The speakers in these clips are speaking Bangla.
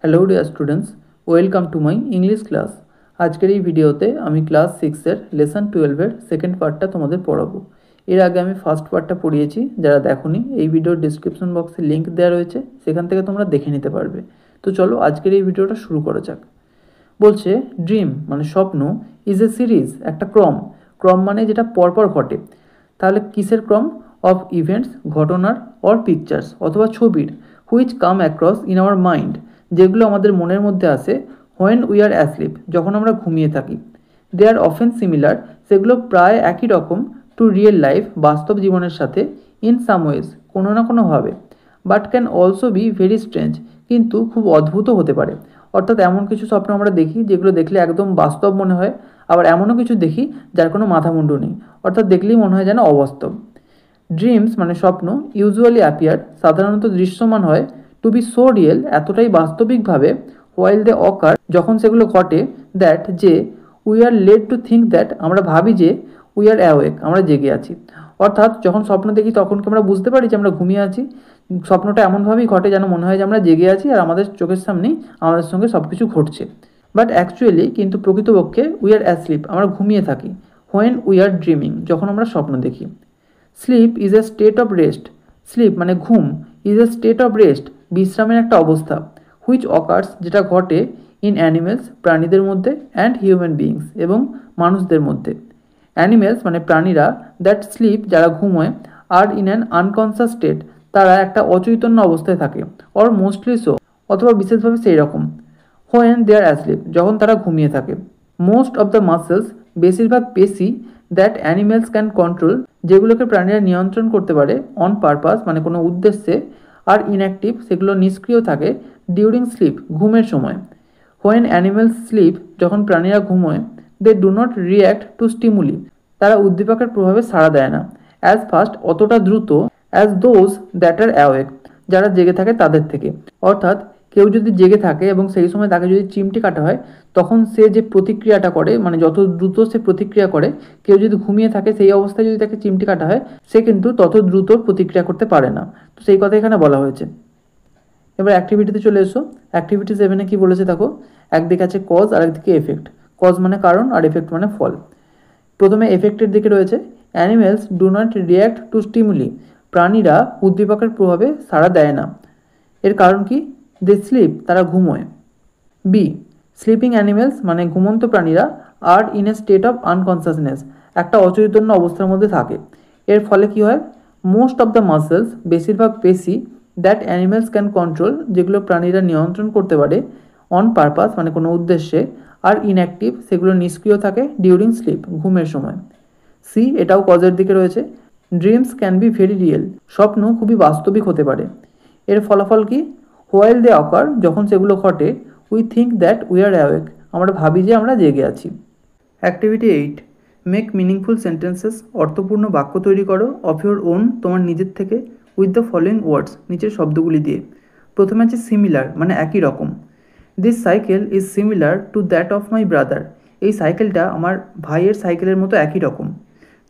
Hello dear students, welcome to my English class. আজকের এই ভিডিওতে আমি ক্লাস 6-এর লেসন 12-এর সেকেন্ড পার্টটা তোমাদের পড়াবো। এর আগে আমি ফার্স্ট পার্টটা পড়িয়েছি, যারা দেখোনি এই ভিডিওর ডিসক্রিপশন বক্সে লিঙ্ক দেওয়া রয়েছে, সেখান থেকে তোমরা দেখে নিতে পারবে। তো চলো আজকের এই ভিডিওটা শুরু করা যাক। বলছে ড্রিম মানে স্বপ্ন ইজ এ সিরিজ, একটা ক্রম। ক্রম মানে যেটা পরপর ঘটে। তাহলে কিসের ক্রম? অফ ইভেন্টস, ঘটনার, অর পিকচার্স অথবা ছবির, which come across in our mind, যেগুলো আমাদের মনের মধ্যে আসে হোয়েন উই আর অ্যাসলিপ, যখন আমরা ঘুমিয়ে থাকি। দে আর অফেন সিমিলার, সেগুলো প্রায় একই রকম, টু রিয়েল লাইফ, বাস্তব জীবনের সাথে, ইন সাম ওয়েজ, কোনো না কোনোভাবে, but can also be very strange, কিন্তু খুব অদ্ভুতও হতে পারে। অর্থাৎ এমন কিছু স্বপ্ন আমরা দেখি যেগুলো দেখলে একদম বাস্তব মনে হয়, আবার এমনও কিছু দেখি যার কোনো মাথা মুন্ডু নেই, অর্থাৎ দেখলেই মনে হয় যেন অবাস্তব। ড্রিমস মানে স্বপ্ন ইউজুয়ালি অ্যাপিয়ার, সাধারণত দৃশ্যমান হয়, টু বি সো রিয়েল, এতটাই বাস্তবিকভাবে, হোয়াইল দে অকার, যখন সেগুলো ঘটে, দ্যাট যে, we are led to think that, আমরা ভাবি যে, উই আর অ্যাওয়েক, আমরা জেগে আছি। অর্থাৎ যখন স্বপ্ন দেখি তখন কি আমরা বুঝতে পারি যে আমরা ঘুমিয়ে আছি? স্বপ্নটা এমনভাবেই ঘটে যেন মনে হয় যে আমরা জেগে আছি আর আমাদের চোখের সামনেই আমাদের সঙ্গে সব কিছু ঘটছে। বাট অ্যাকচুয়ালি, কিন্তু প্রকৃতপক্ষে, উই আর অ্যাসলিপ, আমরা ঘুমিয়ে থাকি। হোয়েন উই আর ড্রিমিং, যখন আমরা স্বপ্ন দেখি। Sleep is a state of rest, sleep মানে ঘুম, is a state of rest, বিশ্রামের একটা অবস্থা, হুইচ অকার্স, যেটা ঘটে, ইন অ্যানিমেলস, প্রাণীদের মধ্যে, অ্যান্ড হিউম্যান বিইংস, এবং মানুষদের মধ্যে। অ্যানিমেলস মানে প্রাণীরা, দ্যাট স্লিপ, যারা ঘুমোয়, আর ইন অ্যান আনকনসাস স্টেট, তারা একটা অচৈতন্য অবস্থায় থাকে, অর মোস্টলি সো, অথবা বিশেষভাবে সেই রকম, হোয়েন দে আর অ্যাসলিপ, যখন তারা ঘুমিয়ে থাকে। মোস্ট অফ দ্য মাসেলস, বেশিরভাগ পেশি, দ্যাট অ্যানিমেলস ক্যান কন্ট্রোল, যেগুলোকে প্রাণীরা নিয়ন্ত্রণ করতে পারে, অন পারপাস মানে কোনো উদ্দেশ্যে, আর ইনঅ্যাক্টিভ, সেগুলো নিষ্ক্রিয় থাকে, ডিউরিং স্লিপ, ঘুমের সময়। হোয়েন অ্যানিমেলস স্লিপ, যখন প্রাণীরা ঘুমোয়, they do not react to stimuli, তারা উদ্দীপকের প্রভাবে সাড়া দেয় না, অ্যাজ ফাস্ট, অতটা দ্রুত, as those that are awake, যারা জেগে থাকে তাদের থেকে। অর্থাৎ কেউ যদি জেগে থাকে এবং সেই সময় তাকে যদি চিমটি কাটা হয়, তখন সে যে প্রতিক্রিয়াটা করে, মানে যত দ্রুত সে প্রতিক্রিয়া করে, কেউ যদি ঘুমিয়ে থাকে সেই অবস্থায় যদি তাকে চিমটি কাটা হয়, সে কিন্তু তত দ্রুত প্রতিক্রিয়া করতে পারে না। তো সেই কথা এখানে বলা হয়েছে। এবার অ্যাক্টিভিটিতে চলে এসো। অ্যাক্টিভিটি 7-এ কী বলেছে দেখো। একদিকে আছে কজ আর একদিকে এফেক্ট। কজ মানে কারণ আর এফেক্ট মানে ফল। প্রথমে এফেক্টের দিকে রয়েছে, animals do not react to stimuli, প্রাণীরা উদ্দীপকের প্রভাবে সাড়া দেয় না। এর কারণ কি? দে স্লিপ, তারা ঘুমোয়। বি, স্লিপিং অ্যানিমেলস মানে ঘুমন্ত প্রাণীরা, আর ইন এ স্টেট অফ আনকনসাসনেস, একটা অচৈতন্য অবস্থার মধ্যে থাকে। এর ফলে কি হয়? মোস্ট অফ দ্য মাসেলস, বেশিরভাগ পেশি, দ্যাট অ্যানিমেলস ক্যান কন্ট্রোল, যেগুলো প্রাণীরা নিয়ন্ত্রণ করতে পারে, অন পারপাস মানে কোনো উদ্দেশ্যে, আর ইনঅ্যাক্টিভ, সেগুলো নিষ্ক্রিয় থাকে, ডিউরিং স্লিপ, ঘুমের সময়। সি, এটাও কজের দিকে রয়েছে, dreams can be very real, স্বপ্ন খুবই বাস্তবিক হতে পারে। এর ফলাফল কি? হোয়াইল দে অকার, যখন সেগুলো ঘটে, we think that we are awake, আমরা ভাবি যে আমরা জেগে আছি। অ্যাক্টিভিটি 8, মেক মিনিংফুল সেন্টেন্সেস, অর্থপূর্ণ বাক্য তৈরি করো, অফ ইউর ওন, তোমার নিজের থেকে, উইথ দ্য ফলোয়িং ওয়ার্ডস, নিচের শব্দগুলি দিয়ে। প্রথমে আছে সিমিলার মানে একই রকম। This cycle is similar to that of my brother, এই সাইকেলটা আমার ভাইয়ের সাইকেলের মতো একই রকম।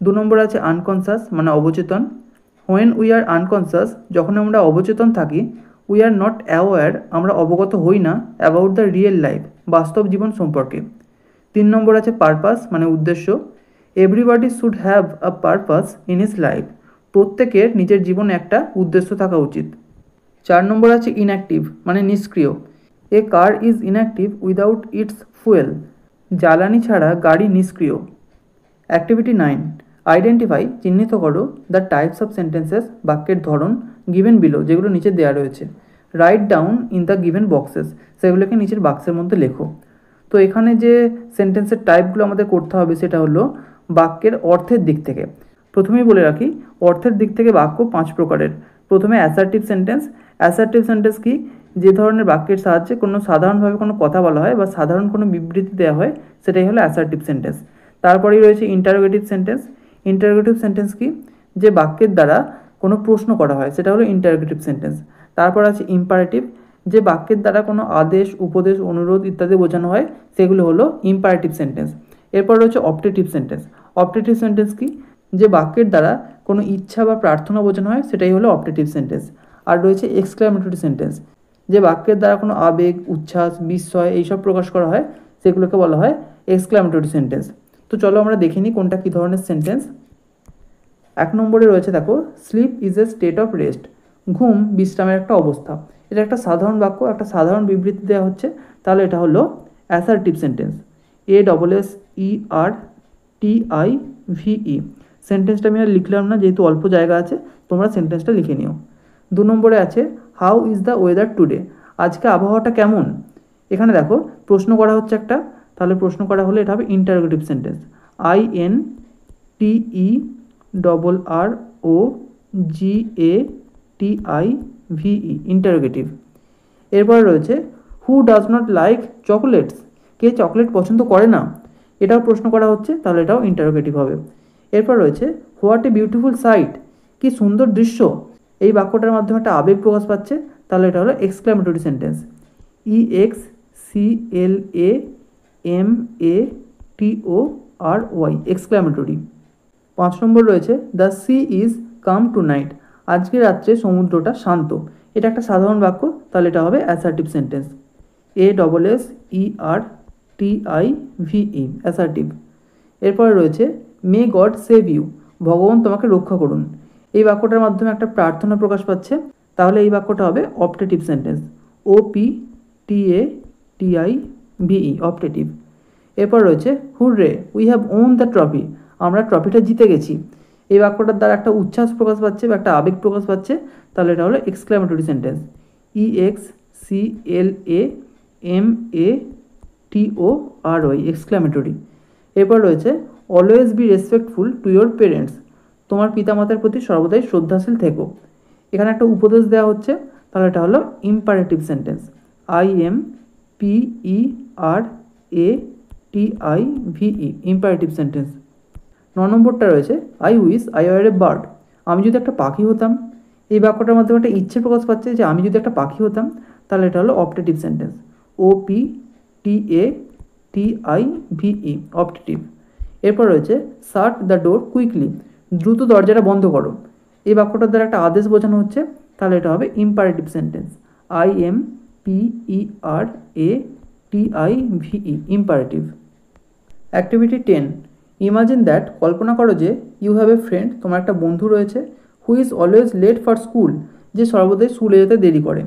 2 নম্বর আছে আনকনসাস মানে অবচেতন। হোয়েন উই আর আনকনসাস, যখন আমরা অবচেতন থাকি, উই আর নট অ্যাওয়্যার, আমরা অবগত হই না, অ্যাবাউট দ্য রিয়েল লাইফ, বাস্তব জীবন সম্পর্কে। 3 নম্বর আছে পারপাস মানে উদ্দেশ্য। Everybody should have a purpose in his life, প্রত্যেকের নিজের জীবনে একটা উদ্দেশ্য থাকা উচিত। 4 নম্বর আছে ইনঅ্যাক্টিভ মানে নিষ্ক্রিয়। A car is inactive without its fuel, জ্বালানি ছাড়া গাড়ি নিষ্ক্রিয়। অ্যাক্টিভিটি 9, আইডেন্টিফাই চিহ্নিত করো দ্য টাইপস অফ সেন্টেন্সেস, বাক্যের ধরন, গিভেন বিলো, যেগুলো নিচে দেওয়া রয়েছে। Write down in the given boxes, সেগুলোকে নিচের বাক্সের মধ্যে লেখো। তো এখানে যে সেন্টেন্সের টাইপগুলো আমাদের করতে হবে সেটা হলো বাক্যের অর্থের দিক থেকে। প্রথমেই বলে রাখি, অর্থের দিক থেকে বাক্য 5 প্রকারের। প্রথমে অ্যাসার্টিভ সেন্টেন্স। অ্যাসার্টিভ সেন্টেন্স কি? যে ধরনের বাক্যের সাহায্যে কোনো সাধারণভাবে কোনো কথা বলা হয় বা সাধারণ কোনো বিবৃতি দেওয়া হয়, সেটাই হলো অ্যাসার্টিভ সেন্টেন্স। তারপরেই রয়েছে ইন্টারোগেটিভ সেন্টেন্স। ইন্টারোগেটিভ সেন্টেন্স কি? যে বাক্যের দ্বারা কোনো প্রশ্ন করা হয়, সেটা হলো ইন্টারোগেটিভ সেন্টেন্স। তারপর আছে ইম্পারেটিভ, যে বাক্যের দ্বারা কোনো আদেশ, উপদেশ, অনুরোধ ইত্যাদি বোঝানো হয়, সেগুলো হলো ইম্পারেটিভ সেন্টেন্স। এরপর রয়েছে অপটেটিভ সেন্টেন্স। অপটেটিভ সেন্টেন্স কি? যে বাক্যের দ্বারা কোনো ইচ্ছা বা প্রার্থনা বোঝানো হয়, সেটাই হলো অপটেটিভ সেন্টেন্স। আর রয়েছে এক্সক্লামেটরি সেন্টেন্স, যে বাক্যের দ্বারা কোনো আবেগ, উচ্ছ্বাস, বিস্ময় এইসব প্রকাশ করা হয় সেগুলোকে বলা হয় এক্সক্লামেটরি সেন্টেন্স। তো চলো আমরা দেখে নিই কোনটা কী ধরনের সেন্টেন্স। 1 নম্বরে রয়েছে দেখো, sleep is a state of rest. ঘুম বিশ্রামের একটা অবস্থা। এটা একটা সাধারণ বাক্য, একটা সাধারণ বিবৃতি দেওয়া হচ্ছে, তাহলে এটা হলো অ্যাসার্টিভ সেন্টেন্স। ASSERTIVE সেন্টেন্সটা আমি আর লিখলাম না, যেহেতু অল্প জায়গা আছে, তোমরা সেন্টেন্সটা লিখে নিও। 2 নম্বরে আছে, how is the weather today. আজকে আবহাওয়াটা কেমন। এখানে দেখো প্রশ্ন করা হচ্ছে একটা, তাহলে প্রশ্ন করা হলে এটা হবে ইন্টারোগেটিভ সেন্টেন্স। INTEROGATIVE interrogative. এরপরে রয়েছে, who does not like chocolates. K chocolate পছন্দ করে না, এটাও প্রশ্ন করা হচ্ছে, তাহলে এটাও ইন্টারোগেটিভ হবে। এরপর রয়েছে, হোয়াট এ বিউটিফুল সাইট। কি সুন্দর দৃশ্য। এই বাক্যটার মাধ্যমে একটা আবেগ প্রকাশ পাচ্ছে, তাহলে এটা হলো এক্সক্লামেটরি সেন্টেন্স। EXCLAMATORY exclamatory. 5 নম্বর রয়েছে, the sea is calm tonight. আজকে রাত্রে সমুদ্রটা শান্ত। এটা একটা সাধারণ বাক্য, তাহলে এটা হবে অ্যাসার্টিভ সেন্টেন্স। ASSERTIVE assertive. এরপরে রয়েছে, মে গড সেভ ইউ। ভগবান তোমাকে রক্ষা করুন। এই বাক্যটার মাধ্যমে একটা প্রার্থনা প্রকাশ পাচ্ছে, তাহলে এই বাক্যটা হবে অপটেটিভ সেন্টেন্স। OPTATIVE optative. এরপর রয়েছে, hurray we have won the trophy. আমরা ট্রফিটা জিতে গেছি। এই বাক্যটার দ্বারা একটা উচ্ছ্বাস প্রকাশ পাচ্ছে বা একটা আবেগ প্রকাশ পাচ্ছে, তাহলে এটা হলো এক্সক্লামেটরি সেন্টেন্স। EXCLAMATORY exclamatory. এরপর রয়েছে, always be respectful to your parents. তোমার পিতামাতার প্রতি সর্বদাই শ্রদ্ধাশীল থেকো। এখানে একটা উপদেশ দেওয়া হচ্ছে, তাহলে এটা হলো imperative sentence. IMPERATIVE imperative sentence. 9 নম্বরটা রয়েছে, I wish I were a bird. আমি যদি একটা পাখি হতাম। এই বাক্যটার মাধ্যমে একটা ইচ্ছে প্রকাশ পাচ্ছে যে আমি যদি একটা পাখি হতাম, তাহলে এটা হলো অপটেটিভ সেন্টেন্স। OPTATIVE optative. এরপর রয়েছে, শাট দ্য ডোর কুইকলি। দ্রুত দরজাটা বন্ধ করো। এই বাক্যটার দ্বারা একটা আদেশ বোঝানো হচ্ছে, তাহলে এটা হবে imperative sentence. IMPERATIVE imperative. Activity 10, imagine that. কল্পনা করো যে, ইউ হ্যাভ এ ফ্রেন্ড, তোমার একটা বন্ধু রয়েছে, who is always late for school, যে সর্বদাই স্কুলে যেতে দেরি করে।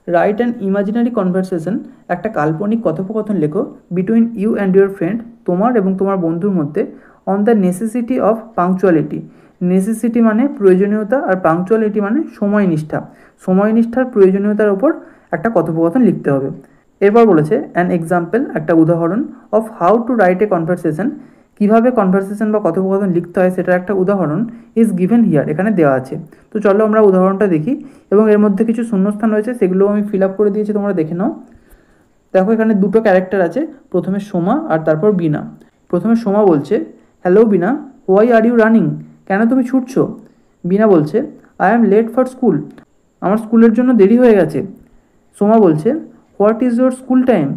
রাইট অ্যান ইমাজিনারি কনভারসেশন, একটা কাল্পনিক কথোপকথন লেখো, between you and your friend, তোমার এবং তোমার বন্ধুর মধ্যে, on the necessity of punctuality. Necessity মানে প্রয়োজনীয়তা, আর পাংচুয়ালিটি মানে সময়নিষ্ঠা। সময়নিষ্ঠার প্রয়োজনীয়তার ওপর একটা কথোপকথন লিখতে হবে। এরপর বলেছে, অ্যান এক্সাম্পল, একটা উদাহরণ, of how to write a conversation, কীভাবে কনভারসেশন বা কথোপকথন লিখতে হয় সেটার একটা উদাহরণ ইজ গিভেন হিয়ার, এখানে দেওয়া আছে। তো চলো আমরা উদাহরণটা দেখি, এবং এর মধ্যে কিছু শূন্যস্থান রয়েছে, সেগুলো আমি ফিল আপ করে দিয়েছি, তোমরা দেখে নাও। দেখো এখানে দুটো ক্যারেক্টার আছে, প্রথমে সোমা আর তারপর বিনা। প্রথমে সোমা বলছে, hello Bina, why are you running. কেন তুমি ছুটছো। বিনা বলছে, I am late for school. আমার স্কুলের জন্য দেরি হয়ে গেছে। সোমা বলছে, what is your school time.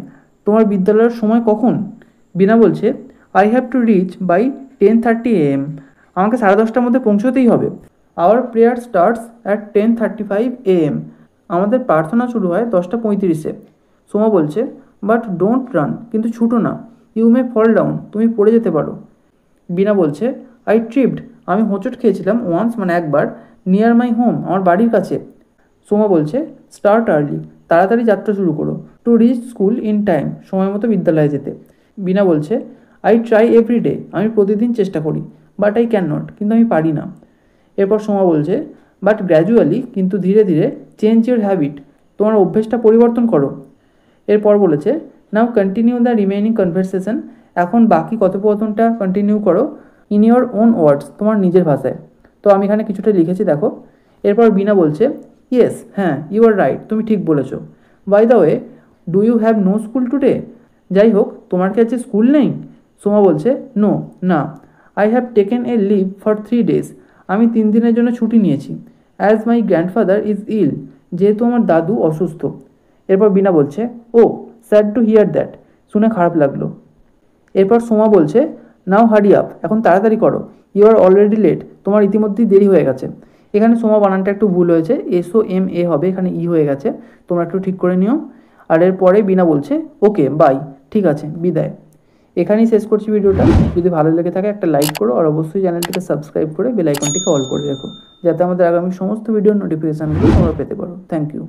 তোমার বিদ্যালয়ের সময় কখন। বিনা বলছে, I have to reach by 10:30 AM। আমাকে 10:30টার মধ্যে পৌঁছতেই হবে। Our prayer starts at 10:35 AM। আমাদের প্রার্থনা শুরু হয় 10:35-এ। সোমা বলছে, বাট ডোন্ট রান। কিন্তু ছুটো না। You may fall down. তুমি পড়ে যেতে পারো। বিনা বলছে, আই ট্রিপড। আমি হোঁচট খেয়েছিলাম ওয়ান্স মানে একবার, নিয়ার মাই হোম আমার বাড়ির কাছে। সোমা বলছে, স্টার্ট আর্লি। তাড়াতাড়ি যাত্রা শুরু করো। To reach school in time. সময় মতো বিদ্যালয়ে যেতে। বিনা বলছে, আই ট্রাই এভরি ডে। আমি প্রতিদিন চেষ্টা করি, বাট আই ক্যান নট। কিন্তু আমি পারি না। এরপর সোমা বলছে, বাট গ্র্যাজুয়ালি। কিন্তু ধীরে ধীরে, চেঞ্জ ইউর হ্যাবিট। তোমার অভ্যেসটা পরিবর্তন করো। এরপর বলেছে, নাও কন্টিনিউ দ্য রিমেইনিং কনভারসেশন। এখন বাকি কথোপকথনটা কন্টিনিউ করো, ইন ইয়োর ওন ওয়ার্ডস, তোমার নিজের ভাষায়। তো আমি এখানে কিছুটা লিখেছি, দেখো। এরপর বিনা বলছে, ইয়েস, হ্যাঁ, ইউ আর রাইট, তুমি ঠিক বলেছো। By the way, do you have no school today. যাই হোক, তোমার কি আজকে স্কুল নেই। সোমা বলছে, নো, না। I have taken a leave for 3 days। আমি 3 দিনের জন্য ছুটি নিয়েছি। As my grandfather is ill. যেহেতু আমার দাদু অসুস্থ। এরপর বিনা বলছে, oh sad to hear that. শুনে খারাপ লাগলো। এরপর সোমা বলছে, নাও হারি আপ। এখন তাড়াতাড়ি করো। You are already late. তোমার ইতিমধ্যেই দেরি হয়ে গেছে। এখানে সোমা বানানটা একটু ভুল হয়েছে, SOMA হবে, এখানে ই হয়ে গেছে, তোমরা একটু ঠিক করে নিও। আর এরপরে বিনা বলছে ওকে বাই, ঠিক আছে বিদায়। এখানেই শেষ করছি ভিডিওটা। যদি ভালো লেগে থাকে একটা লাইক করো, আর অবশ্যই চ্যানেলটিকে সাবস্ক্রাইব করে বেল আইকনটিকে অল করে রাখো, যাতে আমাদের আগামী সমস্ত ভিডিওর নোটিফিকেশানগুলো তোমরা পেতে পারো। Thank you.